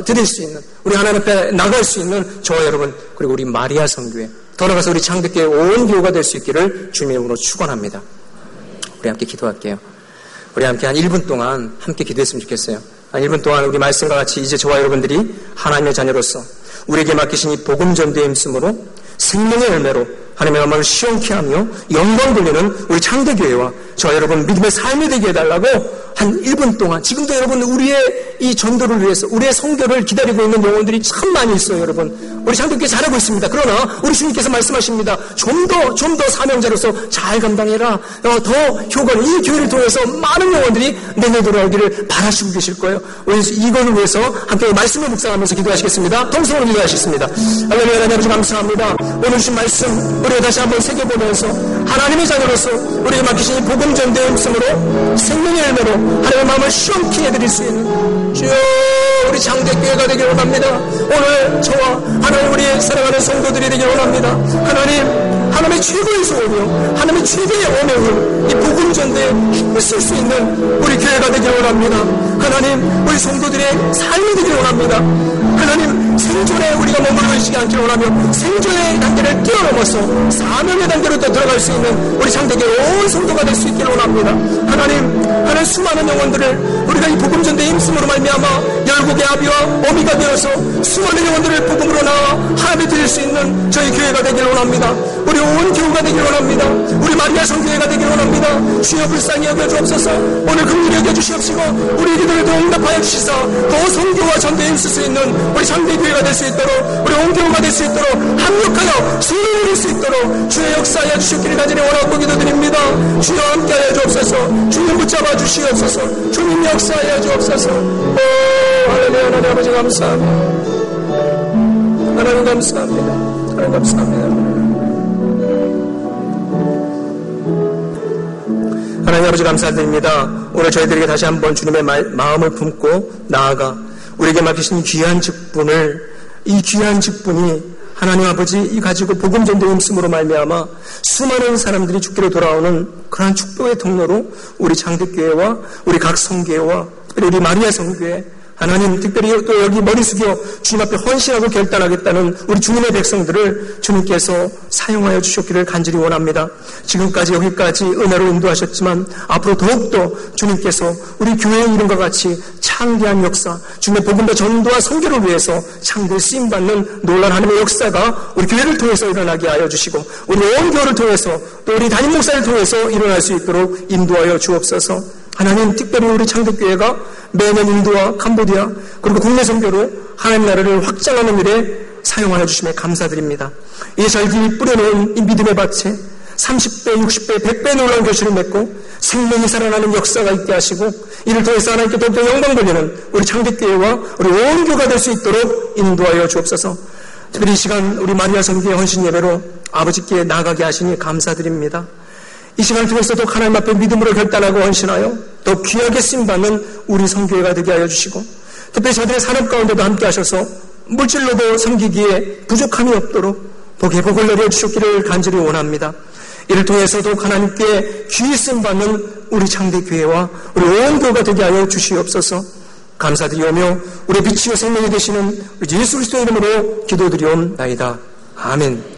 드릴 수 있는, 우리 하나님 앞에 나갈 수 있는 저와 여러분, 그리고 우리 마리아 성교회, 더 나아가서 우리 창덕교회 온 교회가 될 수 있기를 주님의 이름으로 축원합니다. 우리 함께 기도할게요. 우리 함께 한 1분 동안 함께 기도했으면 좋겠어요. 한 1분 동안 우리 말씀과 같이 이제 저와 여러분들이 하나님의 자녀로서 우리에게 맡기신 이 복음 전도에 힘쓰므로 생명의 열매로 하나님의 나라를 시원케 하며 영광 돌리는 우리 창대교회와 저 여러분 믿음의 삶이 되게 해달라고 한 1분 동안, 지금도 여러분 우리의 이 전도를 위해서 우리의 성교를 기다리고 있는 영혼들이 참 많이 있어요. 여러분 우리 창대교회 잘하고 있습니다. 그러나 우리 주님께서 말씀하십니다. 좀 더 사명자로서 잘 감당해라. 더 효과를, 이 교회를 통해서 많은 영혼들이 내내 돌아오기를 바라시고 계실 거예요. 우리 이거를 위해서 함께 말씀을 묵상하면서 기도하시겠습니다. 통성으로 기도하시겠습니다. 할렐루야. 하나님 아버지 감사합니다. 오늘 주신 말씀 우리가 다시 한번 새겨보면서 하나님의 자녀로서 우리에게 맡기신 이 복음 전도의 힘쓰므로 생명의 열매로 하나님의 마음을 시원케 해드릴 수 있는 주여 우리 장대교회가 되길 원합니다. 오늘 저와 하나님 우리의 사랑하는 성도들이 되길 원합니다. 하나님의 최고의 소원이요, 하나님의 최대의 어명을 이 복음 전도에 힘을 쓸 수 있는 우리 교회가 되길 원합니다. 하나님 우리 성도들의 삶이 되길 원합니다. 하나님 생존에 우리가 머물러 있지 않기를 원하며 생존의 단계를 뛰어넘어서 사명의 단계로 또 들어갈 수 있는 우리 장대교회 온 성도가 될 수 있기를 원합니다. 하나님 수많은 영혼들을 우리가 이 복음 전도에 힘쓰므로 말미암아 열국의 아비와 어미가 되어서 수많은 영혼들을 복음으로 나와 하나님에 드릴 수 있는 저희 교회가 되길 원합니다. 우리 온 교회가 되길 원합니다. 우리 마리아 성교회가 되길 원합니다. 주여 불쌍히 여겨주옵소서. 오늘 긍휼히 여겨주시옵시고 우리 기도에도 응답하여 주시사 더 선교와 전도에 힘쓸 수 있는 우리 장대교회가 될 수 있도록, 우리 온 교회가 될 수 있도록 합력하여 승리를 이룰 수 있도록 주의 역사하여 주시기를 간절히 원하고 기도드립니다. 주여 함께하여 주옵소서. 주님 붙잡아 주시옵소서. 주님 역사하여 주옵소서. 할렐루야. 하나님 아버지 감사합니다. 하나님 감사합니다. 하나님 감사합니다. 하나님 아버지 감사드립니다. 오늘 저희들에게 다시 한번 주님의 마음을 품고 나아가 우리에게 맡기신 귀한 직분을, 이 귀한 직분이 하나님 아버지 가지고 복음 전도에 힘쓰므로 말미암아 수많은 사람들이 죽기로 돌아오는 그러한 축복의 통로로 우리 장대교회와 우리 각 성교회와 특별히 우리 마리아 성교회, 하나님 특별히 또 여기 머리 숙여 주님 앞에 헌신하고 결단하겠다는 우리 주님의 백성들을 주님께서 사용하여 주셨기를 간절히 원합니다. 지금까지 여기까지 은혜로 인도하셨지만 앞으로 더욱더 주님께서 우리 교회의 이름과 같이 창대한 역사, 주님의 복음과 전도와 선교를 위해서 창대히 쓰임받는 놀라운 하나님의 역사가 우리 교회를 통해서 일어나게 하여 주시고 우리 온 교회를 통해서 또 우리 담임 목사를 통해서 일어날 수 있도록 인도하여 주옵소서. 하나님 특별히 우리 창대교회가 매년 인도와 캄보디아 그리고 국내 선교로 하나님 나라를 확장하는 일에 사용하여 주심에 감사드립니다. 이 절기 뿌려놓은 이 믿음의 밭에 30배, 60배, 100배 놀라운 결실을 맺고 생명이 살아나는 역사가 있게 하시고 이를 통해서 하나님께 더욱더 영광 돌리는 우리 창대교회와 우리 온 교회가 될 수 있도록 인도하여 주옵소서. 특별히 이 시간 우리 마리아 성교회 헌신 예배로 아버지께 나아가게 하시니 감사드립니다. 이 시간을 통해서도 하나님 앞에 믿음으로 결단하고 헌신하여 더 귀하게 쓰임받는 우리 성교회가 되게 하여 주시고 특별히 저들의 산업 가운데도 함께 하셔서 물질로도 섬기기에 부족함이 없도록 복에 복을 내려주셨기를 간절히 원합니다. 이를 통해서도 하나님께 귀히 쓰임받는 우리 창대교회와 우리 온 교회가 되게 하여 주시옵소서. 감사드리오며 우리 빛이요 생명이 되시는 예수 그리스도의 이름으로 기도드리옵나이다. 아멘.